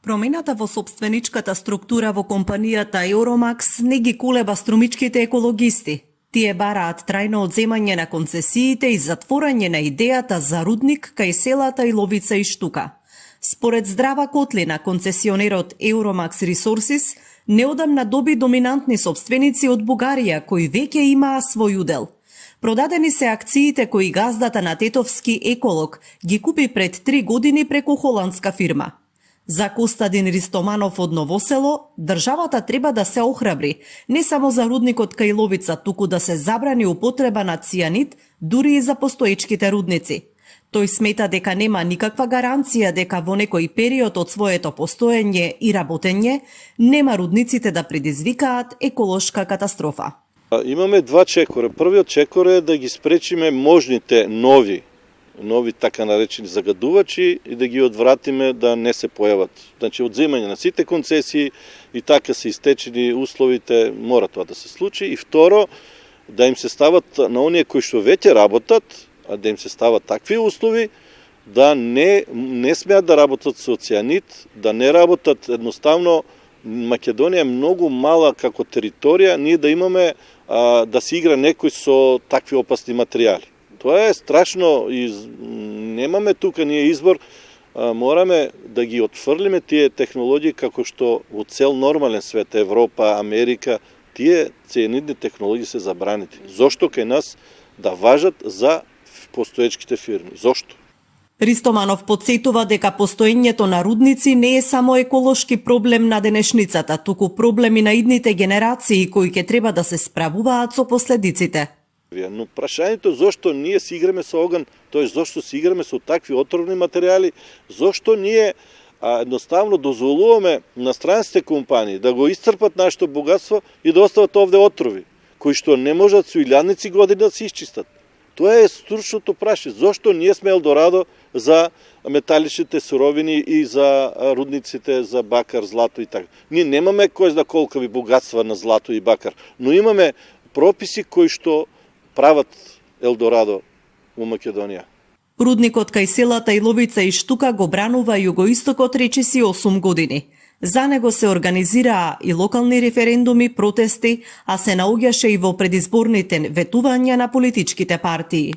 Промената во сопстvenичката структура во компанијата Euromax не ги колеба струмичките екологисти. Тие бараат трајно одземање на концесиите и затворање на идејата за рудник кај селата Иловица и Штука. Според Здрава Котлина, концесионерот Euromax Resources неодамна доби доминантни сопственици од Бугарија кои веќе имаа свој удел. Продадени се акциите кои газдата на Тетовски Еколог ги купи пред 3 години преку холандска фирма. За Костадин Ристоманов од Новосело, државата треба да се охрабри, не само за рудникот кај Иловица, туку да се забрани употреба на цијанид, дури и за постоечките рудници. Тој смета дека нема никаква гаранција дека во некој период од своето постоење и работење нема рудниците да предизвикаат еколошка катастрофа. Имаме два чекора. Првиот чекор е да ги спречиме можните нови така наречени загадувачи и да ги одвратиме да не се појават. Значи, одземање на сите концесии и така се истечени условите, мора тоа да се случи. И второ, да им се стават на оние кои што веќе работат, а да им се стават такви услови, да не смеат да работат со цијанид, да не работат едноставно. Македонија е многу мала како територија, ние да имаме да се игра некој со такви опасни материјали. Тоа е страшно и немаме тука ние избор, мораме да ги отфрлиме тие технологии како што во цел нормален свет, Европа, Америка, тие цијанидни технологии се забранети. Зошто кај нас да важат за постоечките фирми? Зошто? Ристоманов подсетува дека постоењето на рудници не е само еколошки проблем на денешницата, туку проблеми на идните генерации кои ќе треба да се справуваат со последиците. Но прашањето зошто ние си играме со оган, тоест зошто си играме со такви отровни материјали, зошто ние едноставно дозволуваме на странските компании да го исцрпат нашето богатство и да остават овде отрови, кои што не можат со илјадници години да се исчистат. Тоа е стручното прашање. Зошто ние сме Елдорадо за металичните суровини и за рудниците за бакар, злато и така. Ние немаме кој знае колкави богатства на злато и бакар, но имаме прописи кои што прават Елдорадо во Македонија. Рудникот кај селата Иловица и Штука го бранува југоистокот речиси 8 години. За него се организираа и локални референдуми, протести, а се наоѓаше и во предизборните ветувања на политичките партии.